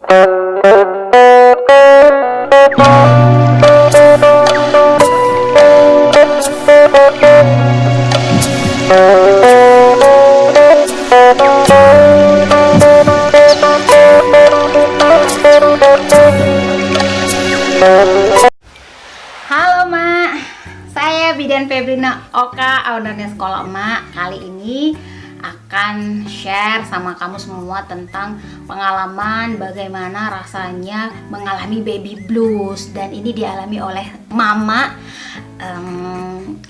Halo Mak, saya Bidan Febrina Oka, ownernya Sekolah Emak. Kali ini akan share sama kamu semua tentang pengalaman bagaimana rasanya mengalami baby blues. Dan ini dialami oleh Mama.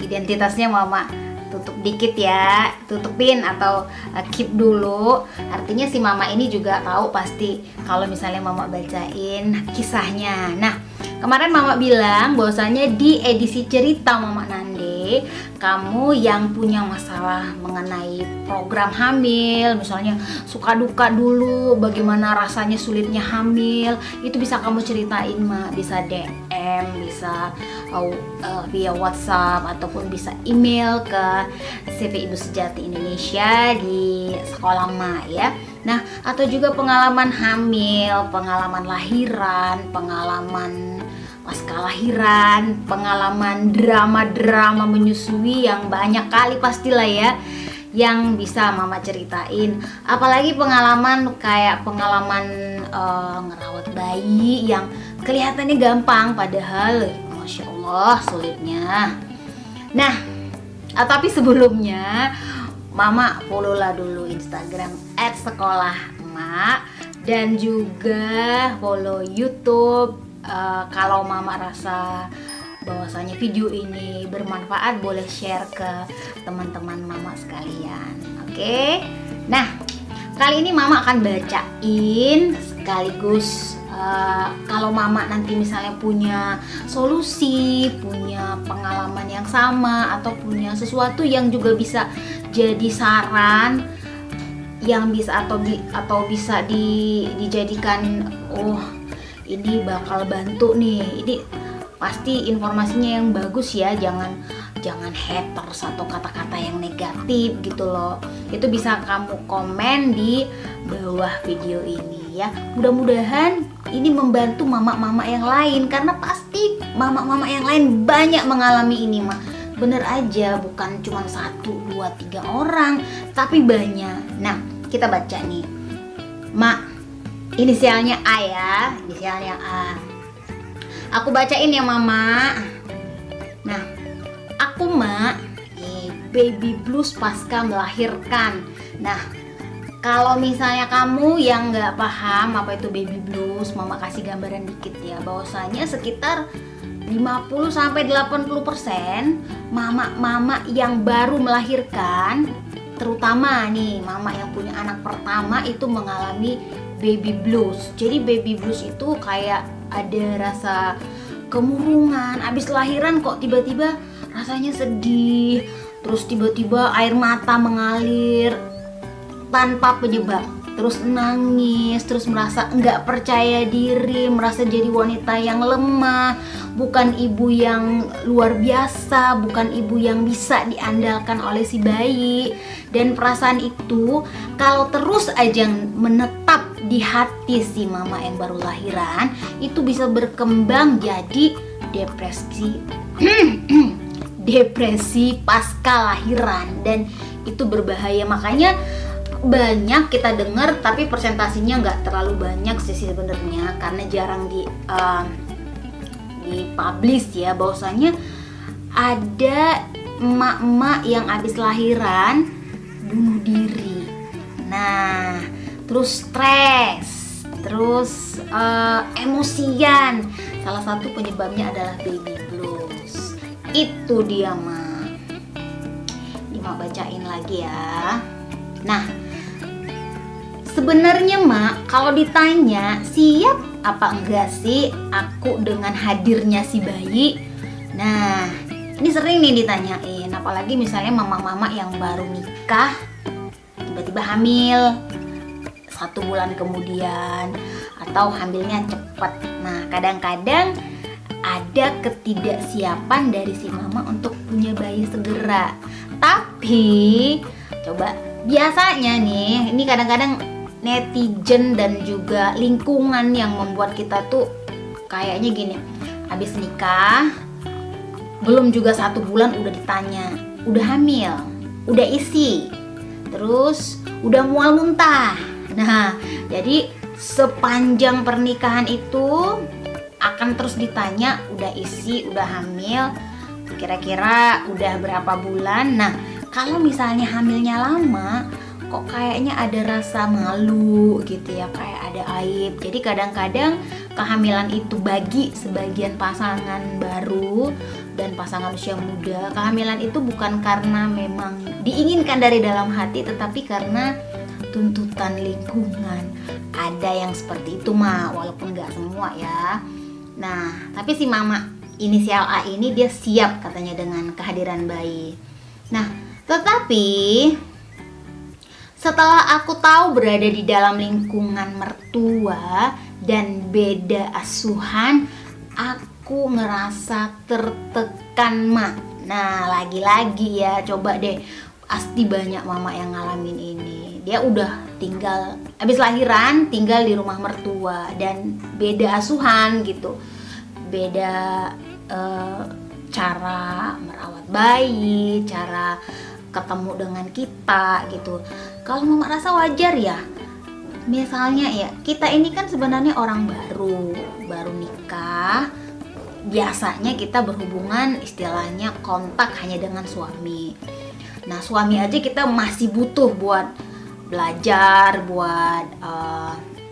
Identitasnya Mama tutup dikit ya, tutupin atau keep dulu. Artinya si Mama ini juga tahu pasti kalau misalnya Mama bacain kisahnya. Nah, kemarin Mama bilang bahwasanya di edisi cerita Mama Nande, kamu yang punya masalah mengenai program hamil, misalnya suka duka dulu, bagaimana rasanya sulitnya hamil, itu bisa kamu ceritain Ma, bisa DM, bisa via WhatsApp ataupun bisa email ke CV Ibu Sejati Indonesia di Sekolah Ma ya. Nah, atau juga pengalaman hamil, pengalaman lahiran, pengalaman pasca lahiran, pengalaman drama-drama menyusui yang banyak kali pastilah ya, yang bisa Mama ceritain. Apalagi pengalaman kayak pengalaman ngerawat bayi yang kelihatannya gampang padahal Masya Allah sulitnya. Nah, tapi sebelumnya Mama follow-lah dulu Instagram @sekolahmak dan juga follow YouTube. Kalau Mama rasa bahwasanya video ini bermanfaat, boleh share ke teman-teman Mama sekalian. Oke? Nah, kali ini Mama akan bacain sekaligus kalau Mama nanti misalnya punya solusi, punya pengalaman yang sama, atau punya sesuatu yang juga bisa jadi saran yang bisa atau bisa dijadikan ini bakal bantu nih. Ini pasti informasinya yang bagus ya, jangan haters atau kata-kata yang negatif gitu loh. Itu bisa kamu komen di bawah video ini ya. Mudah-mudahan ini membantu mama-mama yang lain, karena pasti mama-mama yang lain banyak mengalami ini Mak. Bener aja, bukan cuma 1, 2, 3 orang, tapi banyak. Nah, kita baca nih Mak. Inisialnya A ya, inisialnya A. Aku bacain ya Mama. Nah, aku Mak, baby blues pasca melahirkan. Nah, kalau misalnya kamu yang nggak paham apa itu baby blues, Mama kasih gambaran dikit ya. Bahwasanya sekitar 50-80% mama-mama yang baru melahirkan, terutama nih mama yang punya anak pertama, itu mengalami baby blues. Jadi baby blues itu kayak ada rasa kemurungan, abis lahiran kok tiba-tiba rasanya sedih, terus tiba-tiba air mata mengalir tanpa penyebab, terus nangis, terus merasa nggak percaya diri, merasa jadi wanita yang lemah, bukan ibu yang luar biasa, bukan ibu yang bisa diandalkan oleh si bayi. Dan perasaan itu kalau terus aja menetap di hati si mama yang baru lahiran, itu bisa berkembang jadi depresi depresi pasca lahiran, dan itu berbahaya. Makanya banyak kita dengar, tapi persentasinya nggak terlalu banyak sih sebenarnya, karena jarang dipublish ya, bahwasanya ada emak-emak yang habis lahiran bunuh diri. Nah, terus stres, terus emosian. Salah satu penyebabnya adalah baby blues. Itu dia Mak. Ini Mak bacain lagi ya. Nah, sebenarnya Mak, kalau ditanya siap apa enggak sih aku dengan hadirnya si bayi? Nah, ini sering nih ditanyain, apalagi misalnya mama-mama yang baru nikah tiba-tiba hamil 1 bulan kemudian, atau hamilnya cepat. Nah, kadang-kadang ada ketidaksiapan dari si mama untuk punya bayi segera. Tapi coba, biasanya nih, ini kadang-kadang netizen dan juga lingkungan yang membuat kita tuh kayaknya gini, habis nikah belum juga 1 bulan udah ditanya, udah hamil, udah isi, terus udah mual muntah. Nah, jadi sepanjang pernikahan itu akan terus ditanya, udah isi, udah hamil, kira-kira udah berapa bulan. Nah, kalau misalnya hamilnya lama, kok kayaknya ada rasa malu gitu ya, kayak ada aib. Jadi kadang-kadang kehamilan itu bagi sebagian pasangan baru dan pasangan usia muda, kehamilan itu bukan karena memang diinginkan dari dalam hati, tetapi karena tuntutan lingkungan. Ada yang seperti itu mah, walaupun gak semua ya. Nah, tapi si mama inisial A ini dia siap katanya dengan kehadiran bayi. Nah, tetapi setelah aku tahu berada di dalam lingkungan mertua dan beda asuhan, aku ngerasa tertekan, Mak. Nah, lagi-lagi ya, coba deh, pasti banyak mama yang ngalamin ini. Dia udah tinggal, habis lahiran tinggal di rumah mertua dan beda asuhan gitu, beda cara merawat bayi, cara ketemu dengan kita gitu. Kalau mama rasa wajar ya, misalnya ya, kita ini kan sebenarnya orang baru nikah. Biasanya kita berhubungan istilahnya kontak hanya dengan suami. Nah, suami aja kita masih butuh buat belajar, buat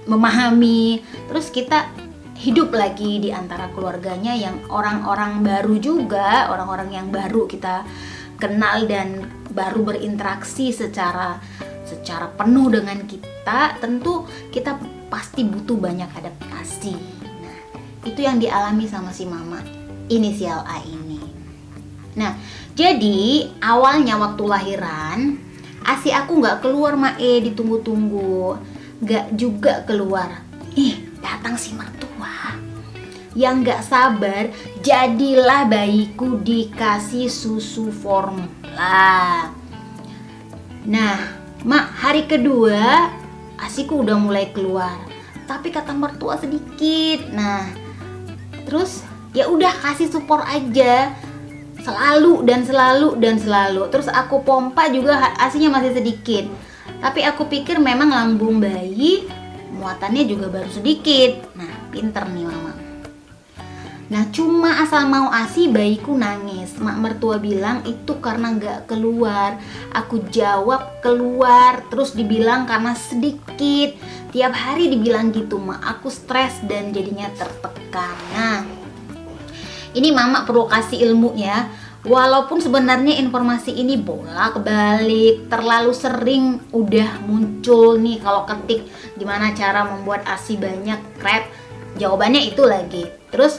memahami. Terus kita hidup lagi di antara keluarganya yang orang-orang baru juga, orang-orang yang baru kita kenal dan baru berinteraksi secara penuh dengan kita. Tentu kita pasti butuh banyak adaptasi. Nah, itu yang dialami sama si mama inisial A ini. Nah, jadi awalnya waktu lahiran ASI aku nggak keluar, Mae, ditunggu-tunggu, nggak juga keluar. Datang si mertua yang nggak sabar, jadilah bayiku dikasih susu formula. Nah, Mak, hari kedua ASIku udah mulai keluar, tapi kata mertua sedikit. Nah, terus ya udah kasih support aja, selalu dan selalu. Terus aku pompa juga ASInya masih sedikit. Tapi aku pikir memang lambung bayi muatannya juga baru sedikit. Nah, pinter nih mama. Nah, cuma asal mau ASI bayiku nangis. Mak mertua bilang itu karena gak keluar. Aku jawab keluar, terus dibilang karena sedikit. Tiap hari dibilang gitu, Mak. Aku stres dan jadinya tertekan. Nah, ini mama perlu kasih ilmu ya. Walaupun sebenarnya informasi ini bolak-balik, terlalu sering udah muncul nih kalau ketik gimana cara membuat ASI banyak, krep, jawabannya itu lagi. Terus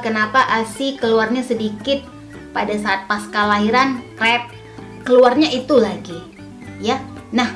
kenapa ASI keluarnya sedikit pada saat pasca lahiran, krep, keluarnya itu lagi, ya. Nah,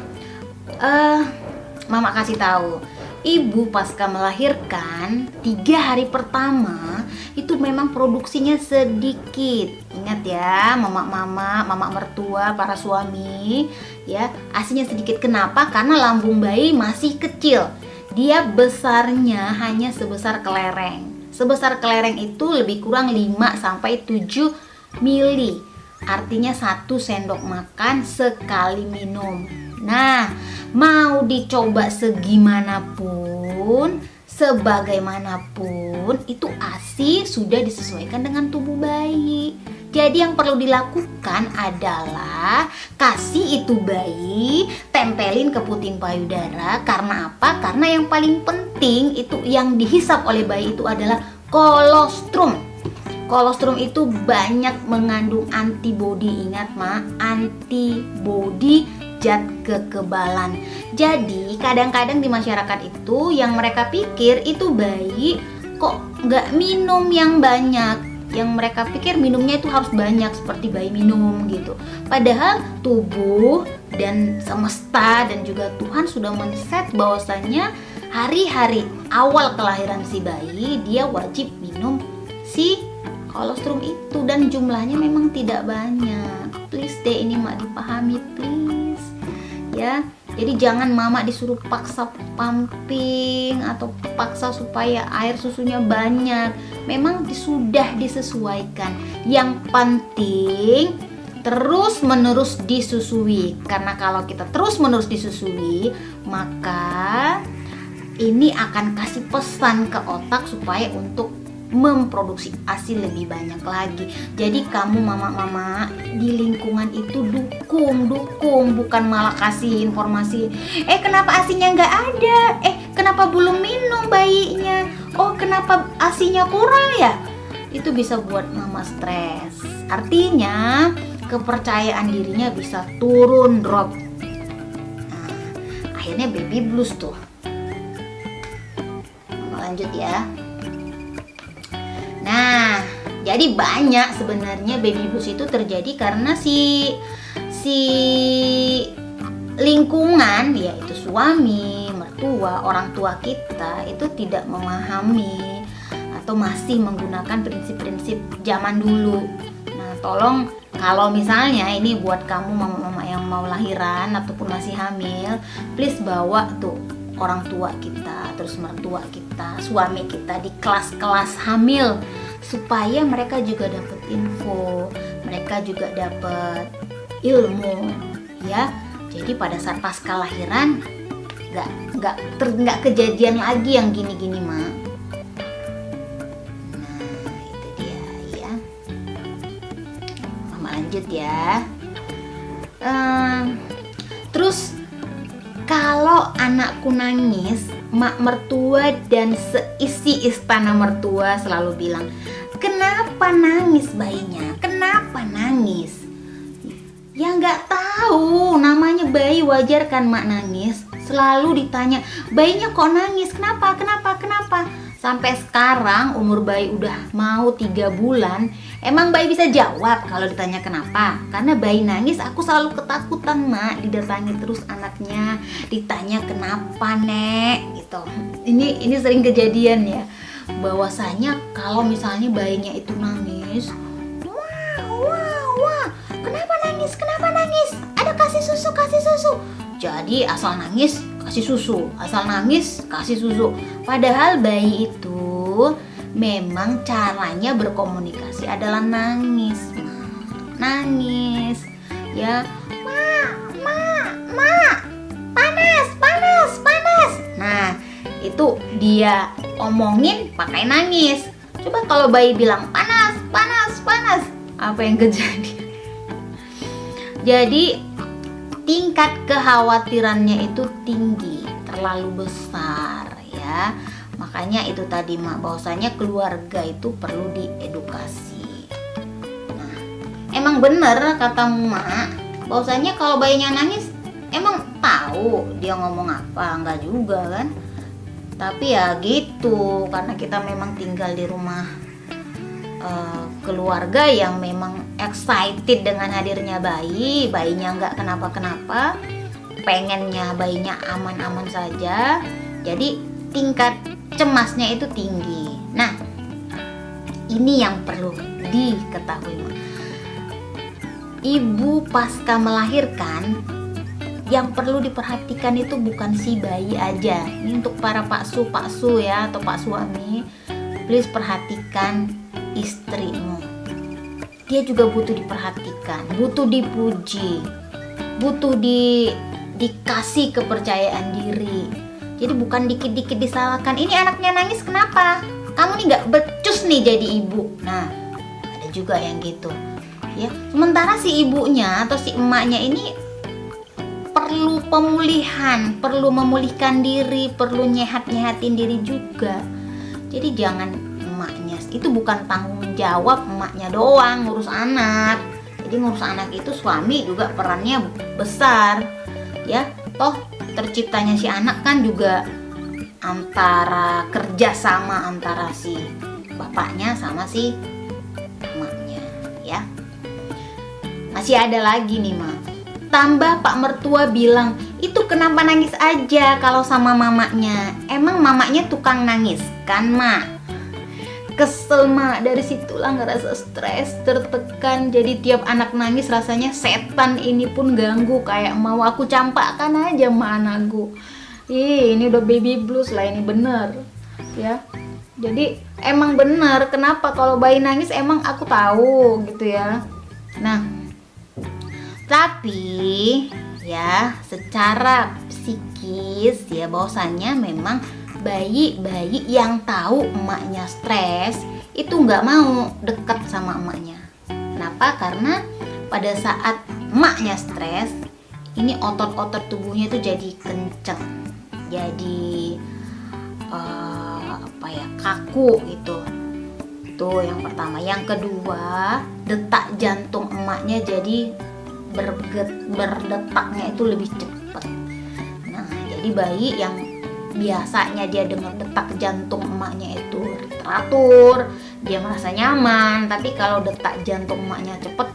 mama kasih tahu, ibu pasca melahirkan 3 hari pertama itu memang produksinya sedikit. Ingat ya, mama mertua, para suami ya, ASInya sedikit. Kenapa? Karena lambung bayi masih kecil. Dia besarnya hanya sebesar kelereng. Sebesar kelereng itu lebih kurang 5-7 mili. Artinya 1 sendok makan sekali minum. Nah, mau dicoba segimanapun, sebagaimanapun, itu ASI sudah disesuaikan dengan tubuh bayi. Jadi yang perlu dilakukan adalah kasih itu bayi, tempelin ke puting payudara. Karena apa? Karena yang paling penting itu yang dihisap oleh bayi itu adalah kolostrum. Kolostrum itu banyak mengandung antibodi. Ingat, Mak, antibodi zat kekebalan. Jadi kadang-kadang di masyarakat itu yang mereka pikir itu bayi kok nggak minum yang banyak. Yang mereka pikir minumnya itu harus banyak seperti bayi minum gitu. Padahal tubuh dan semesta dan juga Tuhan sudah men-set bahwasannya hari-hari awal kelahiran si bayi dia wajib minum si kolostrum itu, dan jumlahnya memang tidak banyak. Please deh, ini Mak dipahami please ya. Jadi jangan mama disuruh paksa pumping atau paksa supaya air susunya banyak. Memang sudah disesuaikan. Yang penting terus menerus disusui. Karena kalau kita terus menerus disusui, maka ini akan kasih pesan ke otak supaya untuk memproduksi ASI lebih banyak lagi. Jadi kamu mama-mama di lingkungan itu dukung, bukan malah kasih informasi, kenapa ASInya nggak ada, kenapa belum minum bayinya, oh kenapa ASInya kurang ya. Itu bisa buat mama stres. Artinya kepercayaan dirinya bisa turun, drop. Nah, akhirnya baby blues tuh. Lanjut ya. Nah, jadi banyak sebenarnya baby blues itu terjadi karena si lingkungan, yaitu suami, mertua, orang tua kita itu tidak memahami atau masih menggunakan prinsip-prinsip zaman dulu. Nah, tolong kalau misalnya ini buat kamu mama-mama yang mau lahiran ataupun masih hamil, please bawa tuh orang tua kita, terus mertua kita, suami kita di kelas-kelas hamil supaya mereka juga dapat info, mereka juga dapat ilmu, ya. Jadi pada saat pasca lahiran nggak kejadian lagi yang gini-gini, Mak. Nah, itu dia ya. Mama lanjut ya. Terus kalau anakku nangis, mak mertua dan seisi istana mertua selalu bilang, kenapa nangis bayinya? Kenapa nangis? Ya nggak tahu, namanya bayi, wajar kan mak nangis. Selalu ditanya, bayinya kok nangis? Kenapa? Sampai sekarang umur bayi udah mau 3 bulan, emang bayi bisa jawab kalau ditanya kenapa? Karena bayi nangis, aku selalu ketakutan, Mak. Didatangi terus anaknya, ditanya kenapa, Nek, gitu. Ini sering kejadian ya. Bahwasanya kalau misalnya bayinya itu nangis, wah, kenapa nangis? Ada kasih susu. Jadi asal nangis kasih susu, Padahal bayi itu memang caranya berkomunikasi adalah nangis, ya, ma, panas. Nah, itu dia omongin pakai nangis. Coba kalau bayi bilang panas, apa yang terjadi? Jadi tingkat kekhawatirannya itu tinggi, terlalu besar ya. Makanya itu tadi Mak, bahwasanya keluarga itu perlu diedukasi. Nah, emang bener kata Mak, bahwasanya kalau bayinya nangis, emang tahu dia ngomong apa? Enggak juga kan? Tapi ya gitu, karena kita memang tinggal di rumah keluarga yang memang excited dengan hadirnya bayinya nggak kenapa-kenapa, pengennya bayinya aman-aman saja, jadi tingkat cemasnya itu tinggi. Nah, ini yang perlu diketahui. Ibu pasca melahirkan, yang perlu diperhatikan itu bukan si bayi aja. Ini untuk para paksu ya, atau pak suami, please perhatikan istrimu. Dia juga butuh diperhatikan, butuh dipuji, butuh dikasih kepercayaan diri. Jadi bukan dikit-dikit disalahkan. Ini anaknya nangis kenapa? Kamu nih gak becus nih jadi ibu. Nah, ada juga yang gitu ya. Sementara si ibunya atau si emaknya ini perlu pemulihan, perlu memulihkan diri, perlu nyehat-nyehatin diri juga. Jadi jangan emaknya, itu bukan tanggung jawab emaknya doang ngurus anak. Jadi ngurus anak itu suami juga perannya besar ya. Toh terciptanya si anak kan juga antara kerjasama antara si bapaknya sama si emaknya ya. Masih ada lagi nih Mak, tambah pak mertua bilang, itu kenapa nangis aja kalau sama mamanya? Emang mamanya tukang nangis kan Mak? kesel mak, dari situlah ngerasa stres, tertekan. Jadi tiap anak nangis rasanya setan ini pun ganggu, kayak mau aku campakkan aja sama anakku. Ini udah baby blues lah, ini bener ya. Jadi emang bener, kenapa kalau bayi nangis emang aku tahu gitu ya. Nah, tapi ya secara psikis ya bahwasannya memang bayi-bayi yang tahu emaknya stres itu nggak mau deket sama emaknya. Kenapa? Karena pada saat emaknya stres, ini otot-otot tubuhnya itu jadi kenceng, jadi kaku gitu. Itu yang pertama. Yang kedua, detak jantung emaknya jadi berdetaknya itu lebih cepat. Nah, jadi bayi yang biasanya dia dengar detak jantung emaknya itu teratur, dia merasa nyaman. Tapi kalau detak jantung emaknya cepet,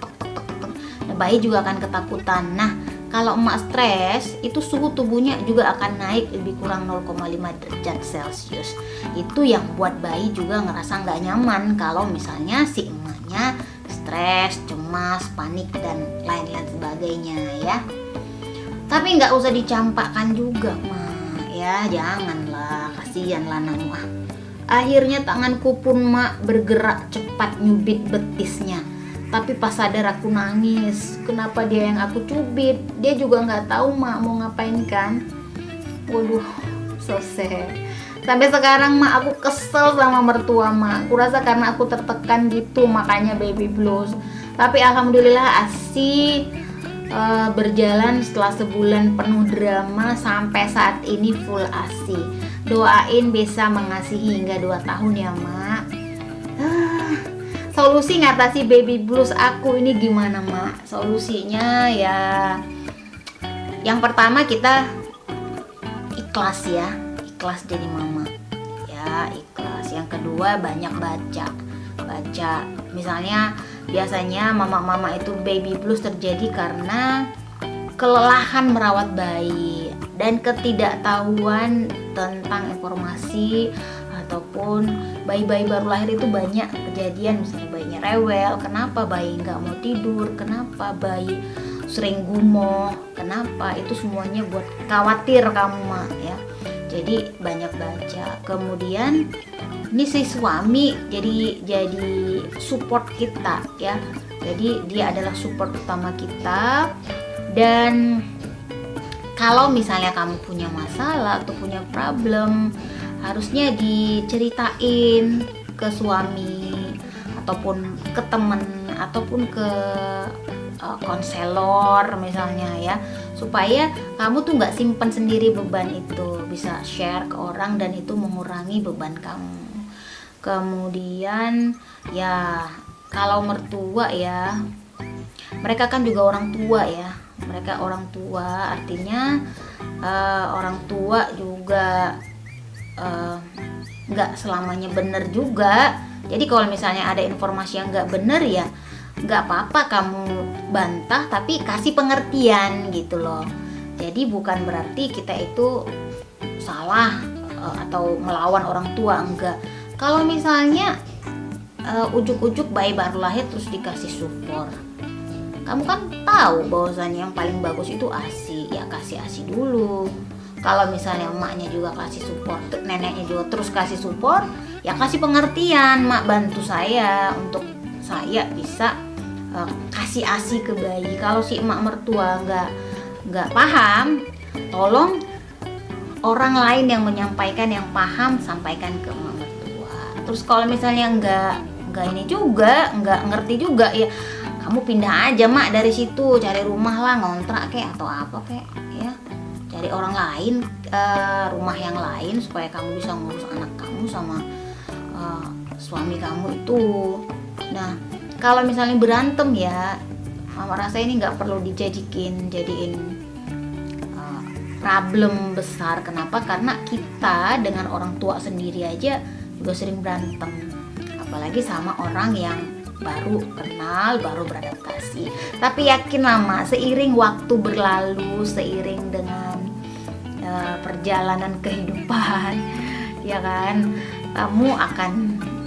nah, bayi juga akan ketakutan. Nah, kalau emak stres, itu suhu tubuhnya juga akan naik lebih kurang 0,5 derajat Celcius. Itu yang buat bayi juga ngerasa nggak nyaman kalau misalnya si emaknya stres, cemas, panik, dan lain-lain sebagainya ya. Tapi nggak usah dicampakkan juga, mak. Ya janganlah, kasihanlah namu. Akhirnya tanganku pun mak bergerak cepat nyubit betisnya. Tapi pas sadar aku nangis. Kenapa dia yang aku cubit? Dia juga nggak tahu mak mau ngapain kan. Waduh, so sad. Sampai sekarang mak aku kesel sama mertua mak. Aku rasa karena aku tertekan gitu makanya baby blues. Tapi alhamdulillah Asi berjalan setelah sebulan penuh drama sampai saat ini full ASI. Doain bisa mengasihi hingga 2 tahun ya mak. Solusi ngatasi baby blues aku ini gimana mak? Solusinya ya yang pertama kita ikhlas ya, ikhlas jadi mama ya, ikhlas. Yang kedua banyak baca. Misalnya biasanya mama-mama itu baby blues terjadi karena kelelahan merawat bayi dan ketidaktahuan tentang informasi, ataupun bayi-bayi baru lahir itu banyak kejadian, misalnya bayinya rewel, kenapa bayi nggak mau tidur, kenapa bayi sering gumoh, kenapa, itu semuanya buat khawatir kamu mak ya. Jadi banyak baca. Kemudian ini si suami jadi support kita ya. Jadi dia adalah support utama kita. Dan kalau misalnya kamu punya masalah atau punya problem, harusnya diceritain ke suami ataupun ke temen ataupun ke konselor misalnya ya, supaya kamu tuh nggak simpen sendiri beban itu, bisa share ke orang dan itu mengurangi beban kamu. Kemudian ya kalau mertua ya, mereka kan juga orang tua ya, mereka orang tua, artinya orang tua juga nggak selamanya benar juga. Jadi kalau misalnya ada informasi yang nggak benar ya nggak apa-apa kamu bantah, tapi kasih pengertian gitu loh. Jadi bukan berarti kita itu salah atau melawan orang tua, enggak. Kalau misalnya ujuk-ujuk bayi baru lahir terus dikasih support, kamu kan tahu bahwasannya yang paling bagus itu ASI, ya kasih ASI dulu. Kalau misalnya emaknya juga kasih support, neneknya juga terus kasih support, ya kasih pengertian, mak bantu saya untuk saya bisa kasih ASI ke bayi. Kalau si emak mertua nggak paham, tolong orang lain yang menyampaikan yang paham sampaikan ke emak mertua. Terus kalau misalnya nggak ini juga, nggak ngerti juga ya, kamu pindah aja mak dari situ, cari rumah lah, ngontrak kayak atau apa kayak ya, cari orang lain, rumah yang lain supaya kamu bisa ngurus anak kamu sama suami kamu itu. Nah kalau misalnya berantem ya, mama rasa ini nggak perlu jadiin problem besar. Kenapa? Karena kita dengan orang tua sendiri aja juga sering berantem, apalagi sama orang yang baru kenal, baru beradaptasi. Tapi yakin lama, seiring waktu berlalu, seiring dengan perjalanan kehidupan, ya kan, kamu akan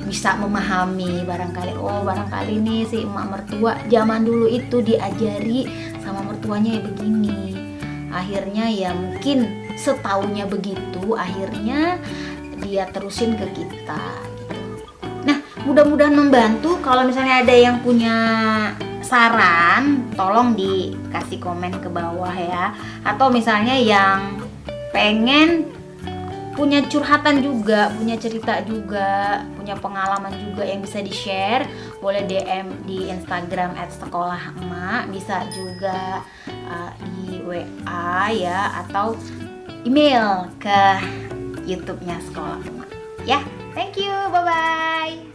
bisa memahami barangkali, oh barangkali nih si emak mertua zaman dulu itu diajari sama mertuanya ya begini, akhirnya ya mungkin setaunya begitu, akhirnya dia terusin ke kita gitu. Nah, mudah-mudahan membantu. Kalau misalnya ada yang punya saran, tolong dikasih komen ke bawah ya. Atau misalnya yang pengen punya curhatan juga, punya cerita juga, punya pengalaman juga yang bisa di-share, boleh DM di Instagram @sekolahema, bisa juga di WA ya, atau email ke YouTube-nya Sekolah Ema. Ya, thank you, bye-bye.